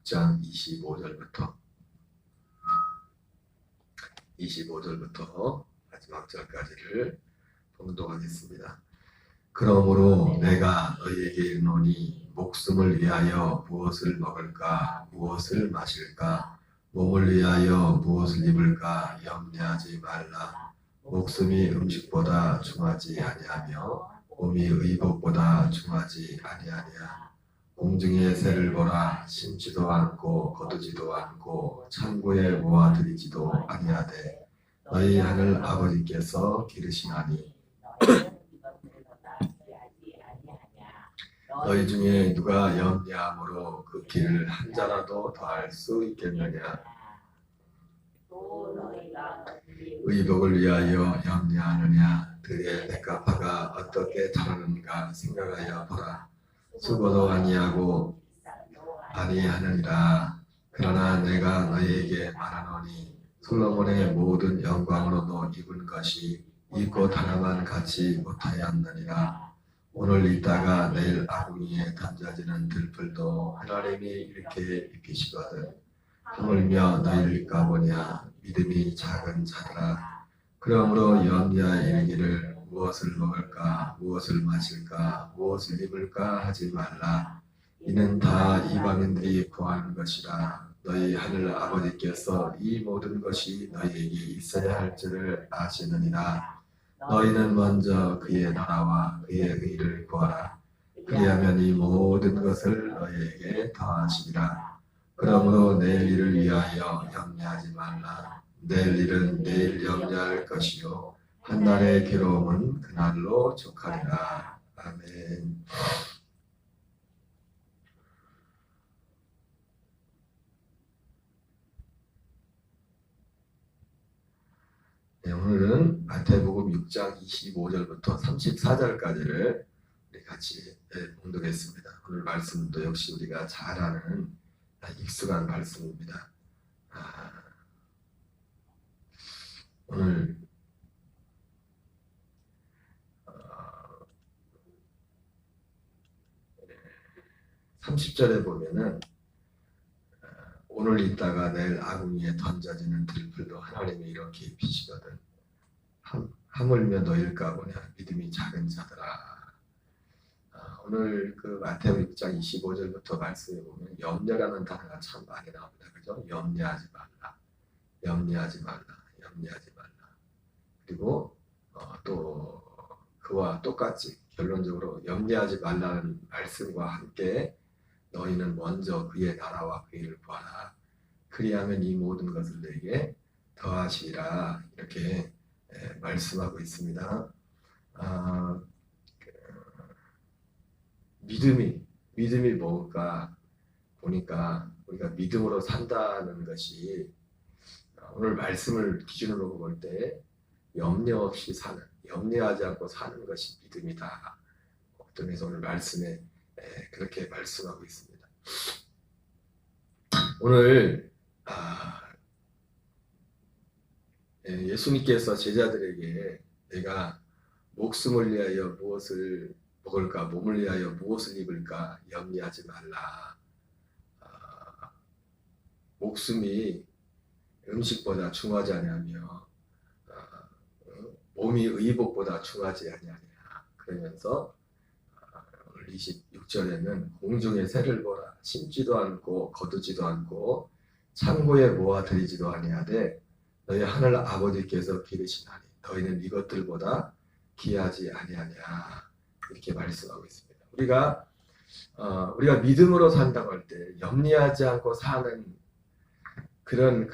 6장 25절부터 마지막 절까지를 봉독하겠습니다. 그러므로 내가 너희에게 이르노니 목숨을 위하여 무엇을 먹을까 무엇을 마실까 몸을 위하여 무엇을 입을까 염려하지 말라. 목숨이 음식보다 중하지 아니하며 몸이 의복보다 중하지 아니하냐. 공중의 새를 보라. 심지도 않고 거두지도 않고 창고에 모아들이지도 아니하되 너희 하늘 아버지께서 기르시나니 너희 중에 누가 염려함으로 그 길을 한 자라도 더할 수 있겠느냐. 의복을 위하여 염려하느냐. 들의 백합화가 어떻게 자라는가 생각하여 보라. 수고도 아니하고 아니하느니라. 그러나 내가 너희에게 말하노니 솔로몬의 모든 영광으로도 입은 것이 이 꽃 하나만 갖지 못하였느니라. 오늘 있다가 내일 아궁이에 던져지는 들풀도 하나님이 이렇게 입히시거든. 하물며 너희를 까보냐. 믿음이 작은 자들아. 그러므로 염려하여 이르기를 무엇을 먹을까 무엇을 마실까 무엇을 입을까 하지 말라. 이는 다 이방인들이 구하는 것이라. 너희 하늘 아버지께서 이 모든 것이 너희에게 있어야 할 줄을 아시느니라. 너희는 먼저 그의 나라와 그의 의를 구하라. 그리하면 이 모든 것을 너희에게 더하시리라. 그러므로 내일 일을 위하여 염려하지 말라. 내일 일은 내일 염려할 것이요 한 날의 괴로움은 그날로 족하리라. 아멘. 네, 오늘은 마태복음 6장 25절부터 34절까지를 우리 같이 봉독했습니다. 오늘 말씀도 역시 우리가 잘 아는 익숙한 말씀입니다. 오늘 30절에 보면은 오늘 있다가 내일 아궁이에 던져지는 들풀도 하나님이 이렇게 입히시거든. 하물며 너희를 까보냐. 믿음이 작은 자들아. 오늘 그 마태복음 6장 25절부터 말씀해 보면 염려라는 단어가 참 많이 나옵니다. 그죠? 염려하지 말라. 염려하지 말라. 염려하지 말라. 그리고 또 그와 똑같이 결론적으로 염려하지 말라는 말씀과 함께 너희는 먼저 그의 나라와 그 일을 구하라. 그리하면 이 모든 것을 너에게 더하시리라. 이렇게 말씀하고 있습니다. 믿음이 뭘까 보니까 우리가 믿음으로 산다는 것이 오늘 말씀을 기준으로 볼 때 염려 없이 사는, 염려하지 않고 사는 것이 믿음이다. 어떤 면에서 오늘 말씀에 그렇게 말씀하고 있습니다. 오늘 예수님께서 제자들에게 내가 목숨을 위하여 무엇을 먹을까 몸을 위하여 무엇을 입을까 염려하지 말라. 목숨이 음식보다 중하지 아니하며 몸이 의복보다 중하지 아니하냐. 그러면서 오늘 26절에는 공중의 새를 보라. 심지도 않고 거두지도 않고 창고에 모아들이지도 아니하되 너희 하늘 아버지께서 기르시나니 너희는 이것들보다 귀하지 아니하냐. 이렇게 말씀하고 있습니다. 우리가 믿음으로 산다고 할 때 염려하지 않고 사는 그런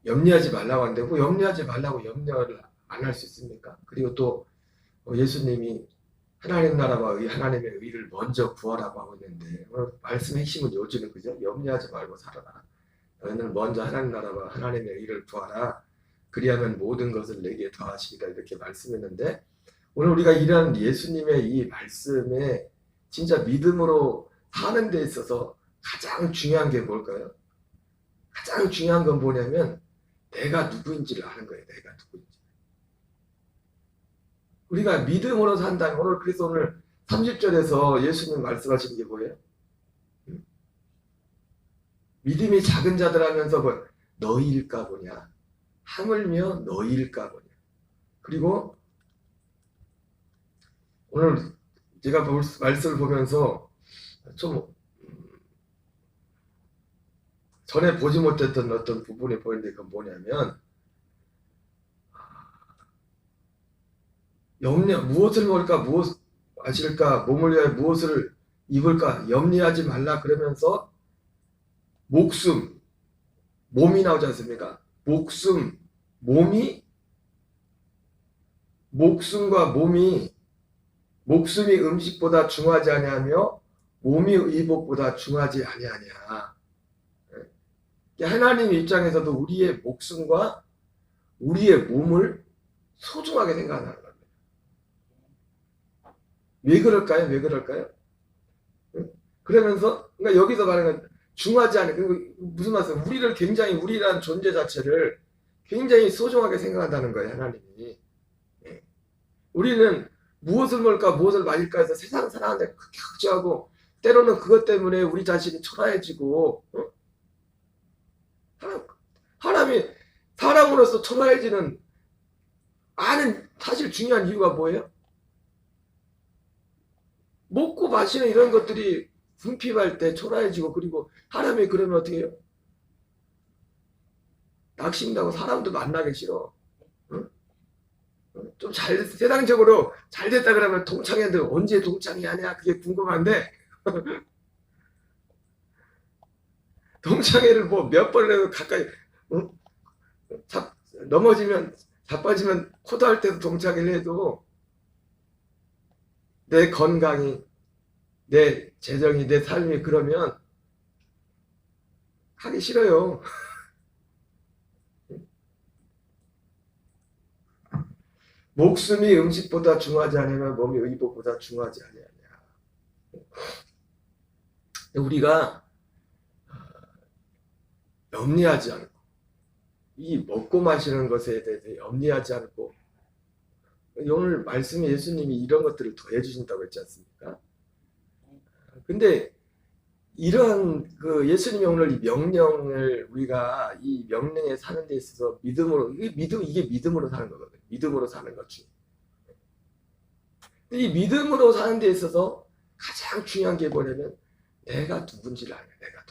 염려하지 말라고 하는데 염려하지 말라고 염려를 안 할 수 있습니까? 그리고 또 예수님이 하나님 나라와 하나님의 의를 먼저 구하라고 하고 있는데 오늘 말씀의 핵심은 요즘은 그죠? 염려하지 말고 살아라. 너희는 먼저 하나님 나라와 하나님의 의를 구하라. 그리하면 모든 것을 내게 더하시리라. 이렇게 말씀했는데 오늘 우리가 이런 예수님의 이 말씀에 진짜 믿음으로 사는 데 있어서 가장 중요한 게 뭘까요? 가장 중요한 건 뭐냐면 내가 누구인지를 아는 거예요. 내가 누구인지. 우리가 믿음으로 산다면 그래서 오늘 30절에서 예수님 말씀하신 게 뭐예요? 믿음이 작은 자들 하면서 뭐 너희일까 보냐. 하물며 너희일까 보냐. 그리고 오늘 제가 말씀을 보면서 좀 전에 보지 못했던 어떤 부분이 보이는데 그건 뭐냐면 염려 무엇을 먹을까 무엇 마실까 몸을 위하여 무엇을 입을까 염려하지 말라 그러면서 목숨 몸이 나오지 않습니까? 목숨과 몸이 목숨이 음식보다 중하지 아니하며 몸이 의복보다 중하지 아니하냐. 하나님 입장에서도 우리의 목숨과 우리의 몸을 소중하게 생각하는 겁니다. 왜 그럴까요? 왜 그럴까요? 그러면서 그러니까 여기서 말하는 중하지 않은 무슨 말씀? 우리라는 존재 자체를 굉장히 소중하게 생각한다는 거예요, 하나님이. 우리는 무엇을 먹을까, 무엇을 마실까 해서 세상 살아가는데 그렇게 걱정하고 때로는 그것 때문에 우리 자신이 초라해지고 사람이 사람으로서 초라해지는 아는 사실 중요한 이유가 뭐예요? 먹고 마시는 이런 것들이 궁핍할 때 초라해지고 그리고 사람이 그러면 어떻게 해요? 낙심다고 사람도 만나기 싫어. 응? 좀 세상적으로 잘 됐다 그러면 동창회인데 언제 동창회 하냐 그게 궁금한데 동창회를 뭐 몇 번을 해도 가까이 응? 넘어지면 자빠지면 코도할 때도 동창회를 해도 내 건강이 내 재정이 내 삶이 그러면 하기 싫어요. 목숨이 음식보다 중하지 않으면 몸이 의복보다 중하지 아니하냐. 우리가 염려하지 않고 이 먹고 마시는 것에 대해서 염려하지 않고 오늘 말씀에 예수님이 이런 것들을 더해 주신다고 했지 않습니까? 근데 이런 그 예수님이 오늘 이 명령을 우리가 이 명령에 사는 데 있어서 믿음으로 이게 믿음으로 사는 거거든요. 믿음으로 사는 거지. 이 믿음으로 사는 데 있어서 가장 중요한 게 뭐냐면 내가 누군지를 알아요. 내가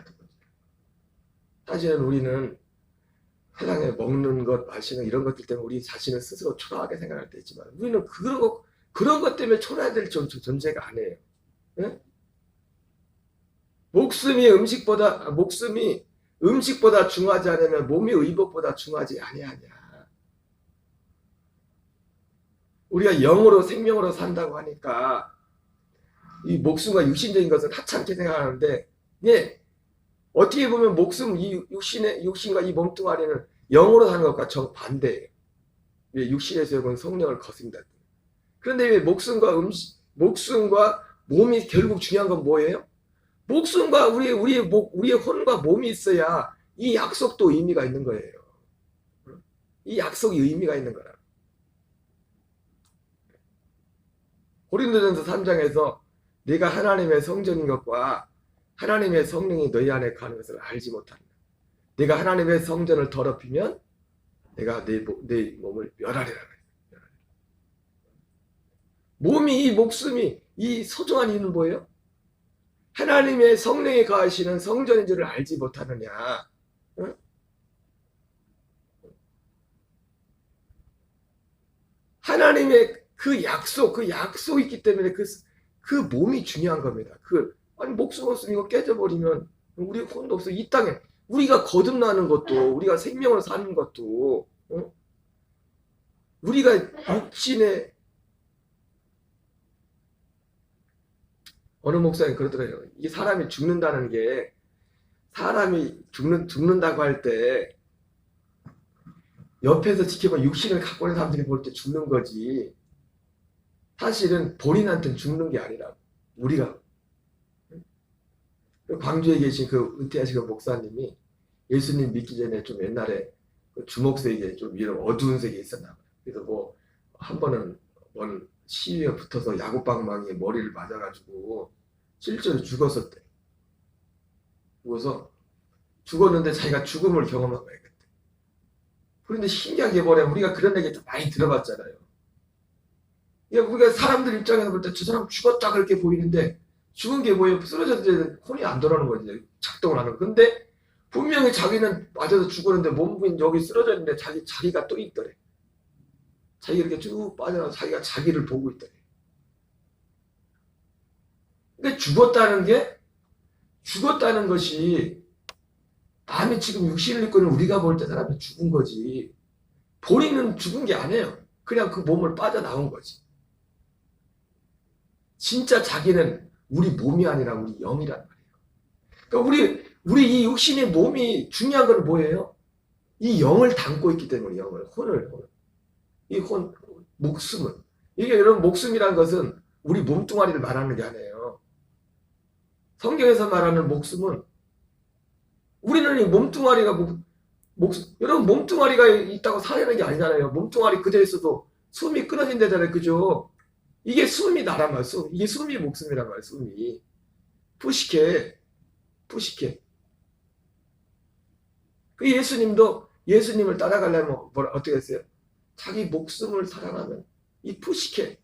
누군지. 사실은 우리는 세상에 먹는 것, 마시는 이런 것들 때문에 우리 자신을 스스로 초라하게 생각할 때 있지만 우리는 그런 것 때문에 초라해야 될 존재가 아니에요. 네? 목숨이 음식보다 중하지 않으면 몸이 의복보다 중하지 아니하냐. 우리가 영으로 생명으로 산다고 하니까 이 목숨과 육신적인 것을 하찮게 생각하는데 예, 어떻게 보면 이 육신과 이 몸뚱아리는 영으로 사는 것과 정반대예요. 왜 육신에서 여러분 성령을 거스린다. 그런데 왜 목숨과 몸이 결국 중요한 건 뭐예요? 목숨과 우리의 혼과 몸이 있어야 이 약속도 의미가 있는 거예요. 이 약속이 의미가 있는 거라. 고린도전서 3장에서 네가 하나님의 성전인 것과 하나님의 성령이 너희 안에 가는 것을 알지 못한다. 네가 하나님의 성전을 더럽히면 내가 내 몸을 멸하리라. 이 목숨이 이 소중한 이유는 뭐예요? 하나님의 성령이 거하시는 성전인 줄을 알지 못하느냐. 응? 하나님의 그 약속이 있기 때문에 그 몸이 중요한 겁니다. 아니 목숨 없으면 이거 깨져버리면 우리 혼도 없어. 이 땅에 우리가 거듭나는 것도 우리가 생명을 사는 것도 우리가 육신에 어느 목사님 그러더래요. 이 사람이 죽는다는 게 사람이 죽는다고 할 때 옆에서 지켜봐 육신을 갖고 있는 사람들이 볼 때 죽는 거지. 사실은 본인한테는 죽는 게 아니라 우리가 광주에 계신 그 은퇴하신 목사님이 예수님 믿기 전에 좀 옛날에 주먹색에 좀 이런 어두운 색이 있었나 봐요. 그래서 뭐 한 번은 시위에 붙어서 야구방망이에 머리를 맞아가지고 실제로 죽었었대. 죽었는데 자기가 죽음을 경험한 거예요. 그때. 그런데 신기하게 뭐냐, 우리가 그런 얘기 좀 많이 들어봤잖아요. 우리가 사람들 입장에서 볼 때 저 사람 죽었다 그렇게 보이는데 죽은 게 뭐예요? 쓰러졌는데 혼이 안 돌아오는 거지. 작동을 하는 거. 근데 분명히 자기는 맞아서 죽었는데 몸은 여기 쓰러져 있는데 자기가 또 있더래. 자기가 이렇게 쭉 빠져나가서 자기가 자기를 보고 있더래. 근데 죽었다는 것이 남이 지금 육신을 입고 있는 우리가 볼 때 사람이 죽은 거지. 본인은 죽은 게 아니에요. 그냥 그 몸을 빠져나온 거지. 진짜 자기는 우리 몸이 아니라 우리 영이란 말이에요. 그러니까 우리 이 육신의 몸이 중요한 건 뭐예요? 이 영을 담고 있기 때문에 혼을. 이 목숨은. 이게 여러분 목숨이란 것은 우리 몸뚱아리를 말하는 게 아니에요. 성경에서 말하는 목숨은 우리는 이 몸뚱아리가 여러분 몸뚱아리가 있다고 살아있는 게 아니잖아요. 몸뚱아리 그대로 있어도 숨이 끊어진다잖아요. 그죠? 이게 숨이 나란 말, 이게 숨이 목숨이란 말, 숨이. 푸시케. 그 예수님을 따라가려면 어떻게 했어요? 자기 목숨을 사랑하면 이 푸시케,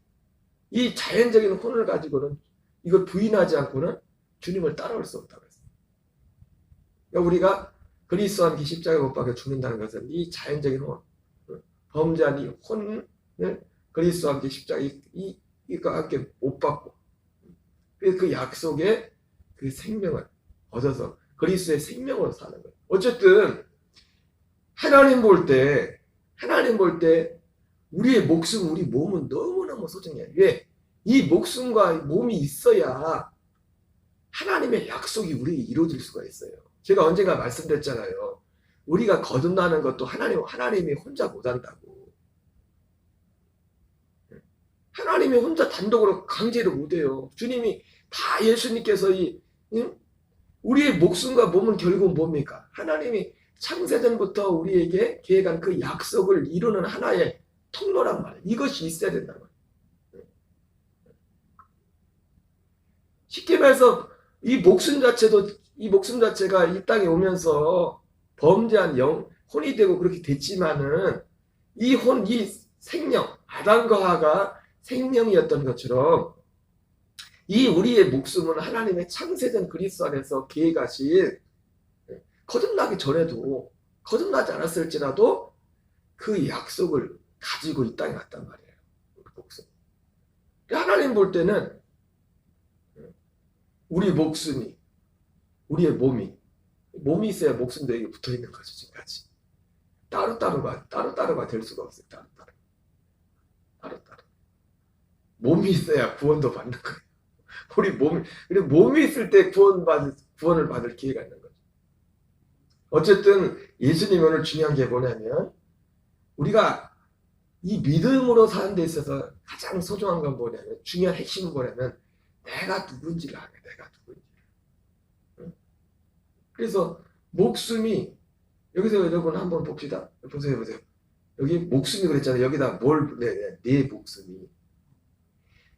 이 자연적인 혼을 가지고는 이걸 부인하지 않고는 주님을 따라올 수 없다고 했어요. 그러니까 우리가 그리스도와 함께 십자가에 못 박혀 죽는다는 것은 이 자연적인 혼, 범죄한 이 혼을 그리스도와 함께 십자가에 이과 함께 못 받고 그 약속의 그 생명을 얻어서 그리스도의 생명으로 사는 거예요. 어쨌든 하나님 볼 때 우리의 목숨, 우리 몸은 너무너무 소중해요. 왜? 이 목숨과 몸이 있어야 하나님의 약속이 우리에게 이루어질 수가 있어요. 제가 언젠가 말씀드렸잖아요. 우리가 거듭나는 것도 하나님이 혼자 못한다고. 하나님이 혼자 단독으로 강제로 못해요. 주님이 다 예수님께서 우리의 목숨과 몸은 결국 뭡니까? 하나님이 창세전부터 우리에게 계획한 그 약속을 이루는 하나의 통로란 말이에요. 이것이 있어야 된단 말이에요. 쉽게 말해서 이 목숨 자체가 이 땅에 오면서 범죄한 혼이 되고 그렇게 됐지만은 이 생명, 아담과 하가 생명이었던 것처럼 이 우리의 목숨은 하나님의 창세전 그리스도 안에서 계획하신 거듭나기 전에도 거듭나지 않았을지라도 그 약속을 가지고 이 땅에 왔단 말이에요. 목숨. 하나님 볼 때는 우리 목숨이, 우리의 몸이 있어야 목숨도 여기 붙어 있는 거죠. 지금까지 따로따로가 될 수가 없어요. 따로따로 몸이 있어야 구원도 받는 거예요. 그리고 몸이 있을 때 구원을 받을 기회가 있는 거죠. 어쨌든 예수님이 오늘 중요한 게 뭐냐면 우리가 이 믿음으로 사는 데 있어서 가장 소중한 건 뭐냐면 중요한 핵심은 뭐냐면 내가 누군지를 아네. 내가 누군지. 그래서 목숨이 여기서 여러분 한번 봅시다. 보세요. 여기 목숨이 그랬잖아요. 여기다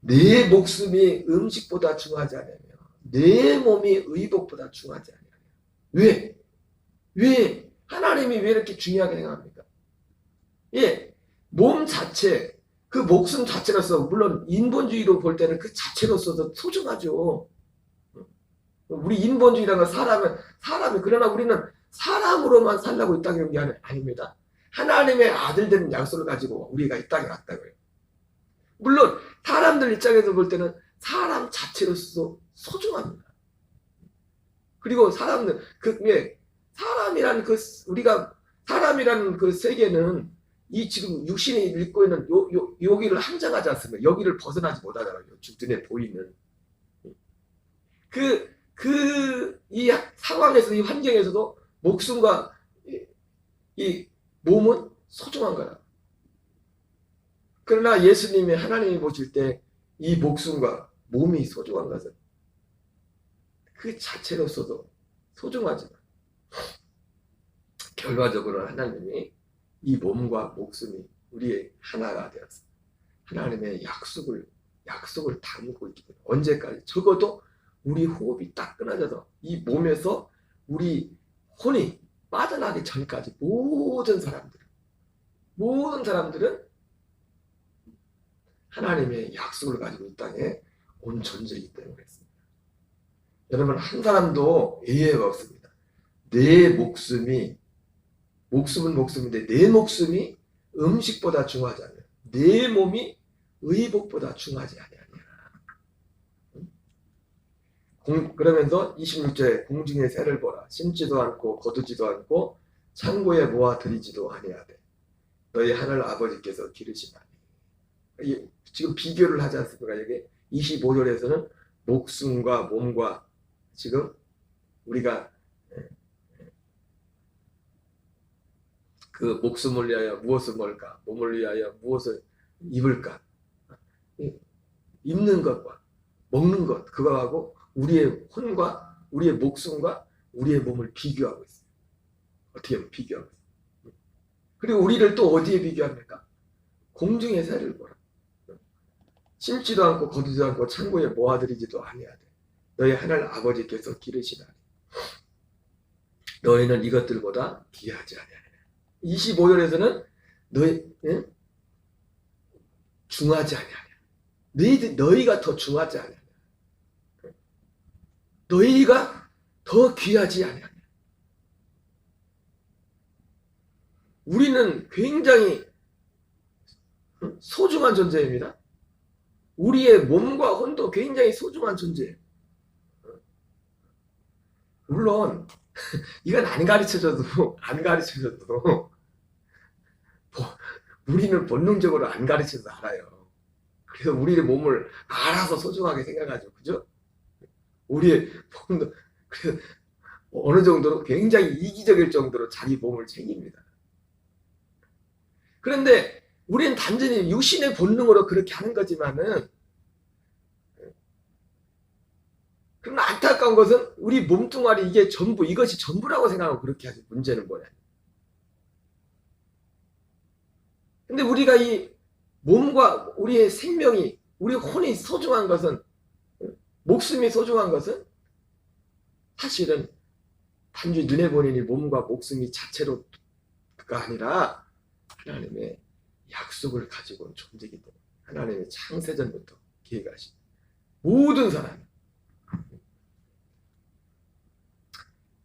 내 목숨이 음식보다 중요하지 않으며 내 몸이 의복보다 중요하지 않으며. 왜? 하나님이 왜 이렇게 중요하게 생각합니까? 몸 자체, 그 목숨 자체로서 물론 인본주의로 볼 때는 그 자체로서도 소중하죠. 우리 인본주의라는 건 사람이 그러나 우리는 사람으로만 살라고 이 땅에 온 게 아닙니다. 하나님의 아들 되는 약속을 가지고 우리가 이 땅에 왔다고요. 물론 사람들 입장에서 볼 때는 사람 자체로서 소중합니다. 그리고 사람이라는 그 세계는 이 지금 육신이 읽고 있는 여기를 항정하지 않습니다. 여기를 벗어나지 못하잖아요. 눈에 보이는 이 상황에서 이 환경에서도 목숨과 이 몸은 소중한 거라. 그러나 하나님이 보실 때 이 목숨과 몸이 소중한 것은 그 자체로서도 소중하지만 결과적으로 하나님이 이 몸과 목숨이 우리의 하나가 되어서 하나님의 약속을 담고 있기 때문에 언제까지 적어도 우리 호흡이 딱 끊어져서 이 몸에서 우리 혼이 빠져나기 전까지 모든 사람들은 하나님의 약속을 가지고 이 땅에 온 존재이기 때문에 그렇습니다. 여러분, 한 사람도 예외가 없습니다. 내 목숨은 목숨인데 내 목숨이 음식보다 중요하지 않아요. 내 몸이 의복보다 중요하지 아니하냐. 그러면서 26절에 공중의 새를 보라. 심지도 않고 거두지도 않고 창고에 모아 들이지도 아니하되 너희 하늘 아버지께서 기르시나니. 지금 비교를 하지 않습니까? 여기 25절에서는 목숨과 몸과 지금 우리가 그 목숨을 위하여 무엇을 먹을까? 몸을 위하여 무엇을 입을까? 입는 것과 먹는 것, 그거하고 우리의 혼과 우리의 목숨과 우리의 몸을 비교하고 있어요. 어떻게 보면 비교하고 있어요. 그리고 우리를 또 어디에 비교합니까? 공중의 새를 보라. 심지도 않고 거두지도 않고 창고에 모아들이지도 아니하되 너희 하늘 아버지께서 기르시나니 너희는 이것들보다 귀하지 아니하느냐. 25절에서는 중하지 아니하냐. 너희가 더 중하지 아니하냐. 너희가 더 귀하지 아니하냐. 우리는 굉장히 소중한 존재입니다. 우리의 몸과 혼도 굉장히 소중한 존재예요. 물론 이건 안 가르쳐줘도 우리는 본능적으로 안 가르쳐서 알아요. 그래서 우리의 몸을 알아서 소중하게 생각하죠. 그죠? 우리의 몸도 그래서 어느 정도로 굉장히 이기적일 정도로 자기 몸을 챙깁니다. 그런데 우리는 단순히 육신의 본능으로 그렇게 하는 거지만은, 그러나 안타까운 것은 우리 몸뚱아리 이것이 전부라고 생각하고 그렇게 하지. 문제는 뭐냐. 근데 우리가 이 몸과 우리의 생명이, 우리 혼이 소중한 것은, 목숨이 소중한 것은 사실은 단지 눈에 보이는 이 몸과 목숨이 자체로가 아니라 하나님의 약속을 가지고 온 존재이기 때문에 하나님의 창세전부터 계획하신 모든 사람,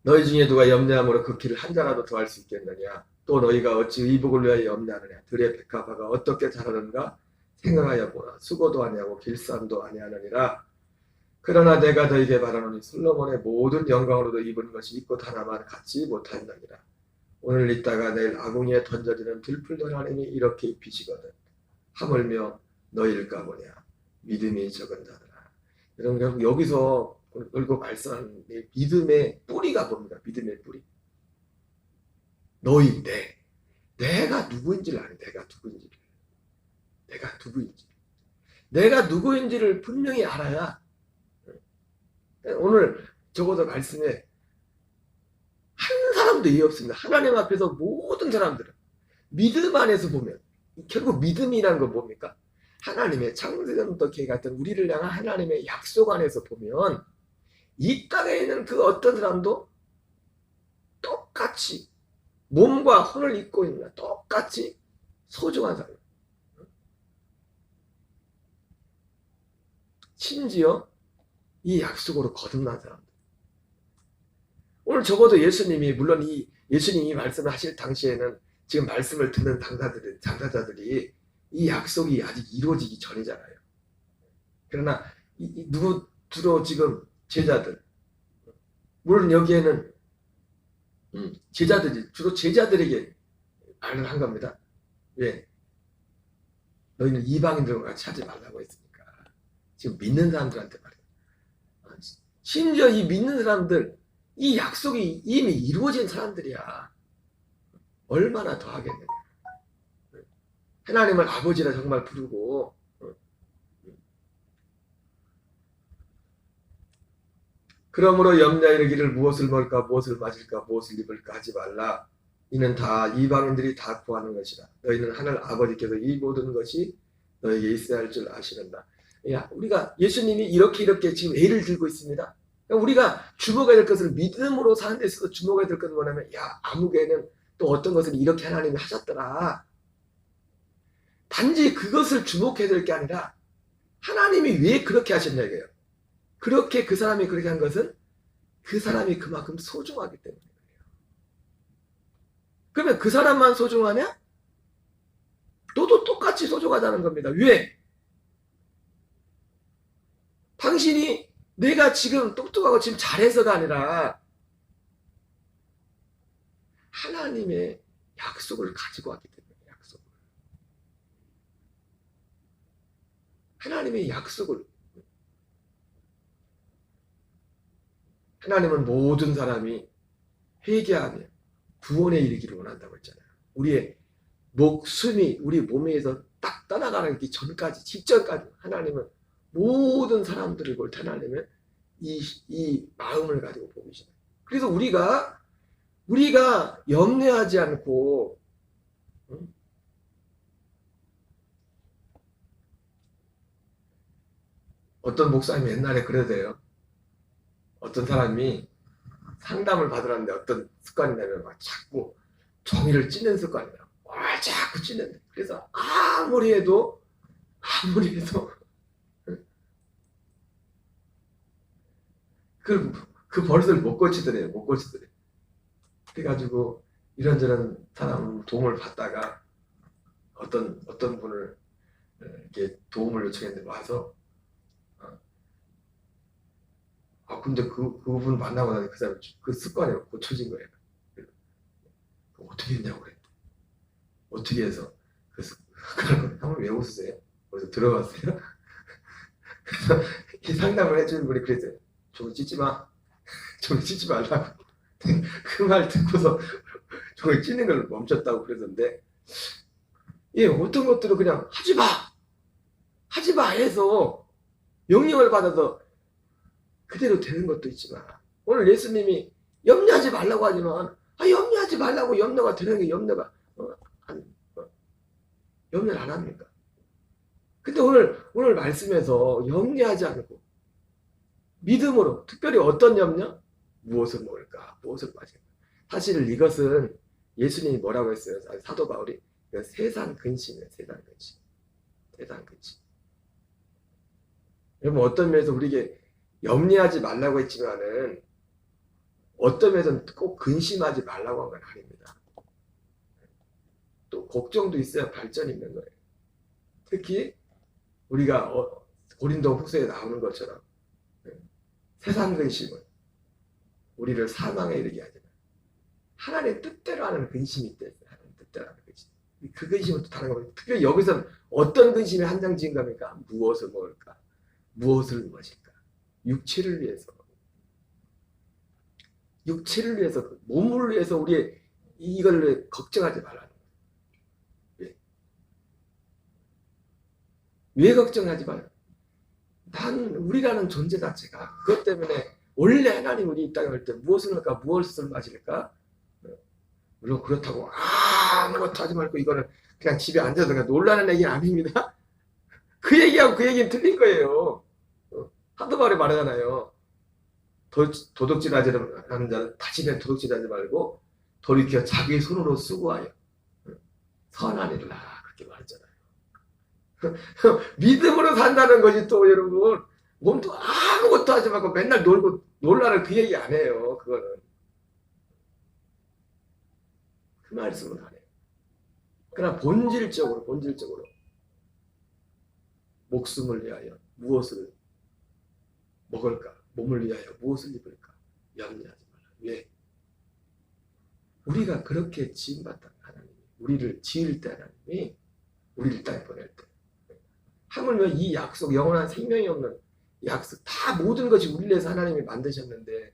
너희 중에 누가 염려함으로 그 길을 한 자라도 더할 수 있겠느냐. 또 너희가 어찌 의복을 위하여 염려하느냐. 들의 백합화가 어떻게 자라는가 생각하여 보라. 수고도 아니하고 길쌈도 아니하느니라. 그러나 내가 너희에게 바라노니 솔로몬의 모든 영광으로도 입은 것이 이꽃 하나만 갖지 못하느니라. 오늘 있다가 내일 아궁이에 던져지는 들풀도 하나님이 이렇게 입히시거든. 하물며 너희일까 보냐. 믿음이 적은 자들아. 여러분, 여기서 그리고 말씀하는 믿음의 뿌리가 뭡니까? 믿음의 뿌리. 내가 누구인지를 아니. 내가 누구인지를 분명히 알아야, 오늘 적어도 말씀에 한 사람도 이해 없습니다. 하나님 앞에서 모든 사람들은 믿음 안에서 보면, 결국 믿음이라는 건 뭡니까? 하나님의 창세전부터 계획했던 우리를 향한 하나님의 약속 안에서 보면 이 땅에 있는 그 어떤 사람도 똑같이 몸과 혼을 입고 있는 똑같이 소중한 사람. 심지어 이 약속으로 거듭난 사람들. 오늘 적어도 예수님이, 물론 예수님이 말씀을 하실 당시에는 지금 말씀을 듣는 당사자들이 이 약속이 아직 이루어지기 전이잖아요. 그러나 누구들어 지금 제자들, 물론 여기에는 주로 제자들에게 말을 한 겁니다. 왜? 너희는 이방인들과 같이 하지 말라고 했으니까. 지금 믿는 사람들한테 말해요. 심지어 이 믿는 사람들, 이 약속이 이미 이루어진 사람들이야. 얼마나 더 하겠느냐. 하나님을 아버지라 정말 부르고, 그러므로 염려에 이르기를 무엇을 먹을까, 무엇을 마실까, 무엇을 입을까 하지 말라. 이는 다 이방인들이 다 구하는 것이라. 너희는 하늘 아버지께서 이 모든 것이 너에게 있어야 할 줄 아시는다. 우리가 예수님이 이렇게 지금 예를 들고 있습니다. 그러니까 우리가 주목해야 될 것을 믿음으로 사는 데 있어서 주목해야 될 것은 뭐냐면 야 아무개는 또 어떤 것을 이렇게 하나님이 하셨더라. 단지 그것을 주목해야 될 게 아니라 하나님이 왜 그렇게 하셨냐 이거예요. 그렇게 그 사람이 그렇게 한 것은 그 사람이 그만큼 소중하기 때문에 그래요. 그러면 그 사람만 소중하냐? 너도 똑같이 소중하다는 겁니다. 왜? 당신이 내가 지금 똑똑하고 지금 잘해서가 아니라 하나님의 약속을 가지고 왔기 때문에 약속을. 하나님의 약속을. 하나님은 모든 사람이 회개하며 구원에 이르기를 원한다고 했잖아요. 우리의 목숨이 우리 몸에서 딱 떠나가기 전까지, 직전까지 하나님은 모든 사람들을 볼 때 하나님은 이 마음을 가지고 보고 계시다. 그래서 우리가 염려하지 않고 어떤 목사님이 옛날에 그러세요. 어떤 사람이 상담을 받으라는데 어떤 습관이냐면 막 자꾸 종이를 찢는 습관이에요. 자꾸 찢는데. 그래서 아무리 해도 그 버릇을 못 고치더래요. 못 고치더래요. 그래가지고 이런저런 사람 도움을 받다가 어떤 분을 이렇게 도움을 요청했는데 와서 근데 그분 만나고 나니 그 사람 그 습관이 고쳐진 거예요. 어떻게 했냐고 그랬대. 어떻게 해서 그걸 한번 왜 웃으세요? 어디서 들어봤어요? 그래서 이 상담을 해주는 분이 그랬어요. 종이 찢지 마. 종이 찢지 말라고. 그 말 듣고서 종이 찢는 걸 멈췄다고 그러던데, 예, 어떤 것들은 그냥 하지 마 해서 명령을 받아서 그대로 되는 것도 있지만, 오늘 예수님이 염려하지 말라고 하지만, 염려하지 말라고 염려가 되는 게 염려를 안 합니까? 근데 오늘 말씀에서 염려하지 않고 믿음으로, 특별히 어떤 염려? 무엇을 먹을까? 무엇을 마실까? 사실 이것은 예수님이 뭐라고 했어요? 사도 바울이 세상 근심이에요. 세상 근심. 여러분 어떤 면에서 우리에게 염려하지 말라고 했지만은 어떤 면에서는 꼭 근심하지 말라고 한 건 아닙니다. 또 걱정도 있어야 발전이 있는 거예요. 특히 우리가 고린도 후서에 나오는 것처럼 세상 근심은 우리를 사망에 이르게 하지만 하나님의 뜻대로 하는 근심이 있대요. 하나님의 뜻대로 하는 근심. 그 근심은 또 다른 겁니다. 특별히 여기서 어떤 근심이 한정 지은 겁니까? 무엇을 먹을까? 무엇을 마실까? 육체를 위해서, 몸을 위해서 우리의 이걸 걱정하지 말라는 거예요. 왜 걱정하지 말아요? 우리라는 존재 자체가 그것 때문에 원래 하나님 우리 이 땅에 올 때 무엇을 할까? 무엇을 마실까? 물론 그렇다고 아무것도 하지 말고 이거는 그냥 집에 앉아서 그냥 놀라는 얘기는 아닙니다. 그 얘기하고 그 얘기는 틀린 거예요. 한두 번에 말하잖아요. 도둑질 하는 자는 다시는 도둑질 하지 말고 돌이켜 자기 손으로 수고하여 선한 일을 하라. 그렇게 말했잖아요. 믿음으로 산다는 것이 또 여러분 몸도 아무것도 하지 말고 맨날 놀라는 그 얘기 안 해요. 그거는 그 말씀은 안 해요. 그러나 본질적으로 목숨을 위하여 무엇을 먹을까? 몸을 위하여 무엇을 입을까? 염려하지 말라. 왜? 우리가 그렇게 지음받던 하나님이 우리를 지을 때 하나님이 우리를 땅에 보낼 때 하물며 이 약속 영원한 생명이 없는 약속 다 모든 것이 우리를 위해서 하나님이 만드셨는데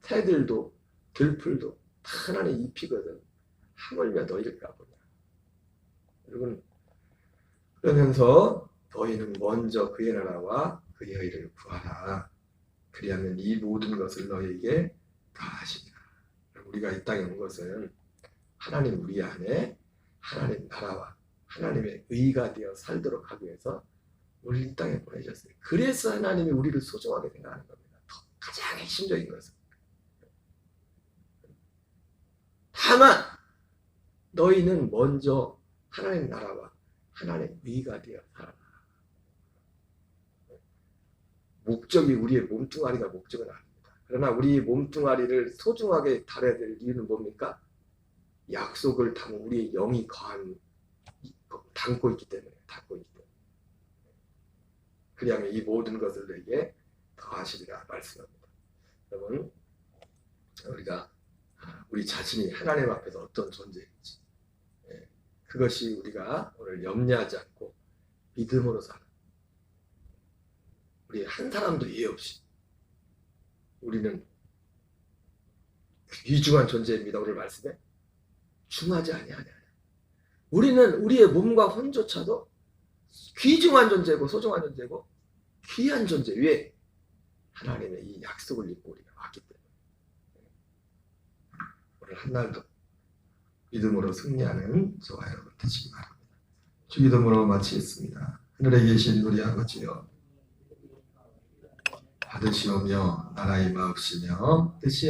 새들도 들풀도 다 하나님의 잎이거든. 하물며 너희를 까보냐. 여러분 그러면서 너희는 먼저 그의 나라와 그의 의를 구하라. 그리하면 이 모든 것을 너희에게 다하시리라. 우리가 이 땅에 온 것은 하나님 우리 안에 하나님 나라와 하나님의 의가 되어 살도록 하기 위해서 우리 이 땅에 보내셨어요. 그래서 하나님이 우리를 소중하게 생각하는 겁니다. 가장 핵심적인 것은. 다만 너희는 먼저 하나님 나라와 하나님 의가 되어 살아라. 목적이 우리의 몸뚱아리가 목적은 아닙니다. 그러나 우리 몸뚱아리를 소중하게 다뤄야 될 이유는 뭡니까? 약속을 담은 우리의 영이 담고 있기 때문에. 그리하면 이 모든 것을 너에게 더하시리라 말씀합니다. 여러분, 우리가 우리 자신이 하나님 앞에서 어떤 존재인지, 그것이 우리가 오늘 염려하지 않고 믿음으로 사는, 우리 한 사람도 예외 없이 우리는 귀중한 존재입니다. 오늘 말씀에 중하지 아니하냐. 우리는 우리의 몸과 혼조차도 귀중한 존재고 소중한 존재고 귀한 존재. 왜? 하나님의 이 약속을 믿고 우리가 왔기 때문에. 오늘 한날도 믿음으로 승리하는 저와 여러분 되시기 바랍니다. 주기도문으로 마치겠습니다. 하늘에 계신 우리 아버지여, 받으시오며 나라의 마옵시며 뜻이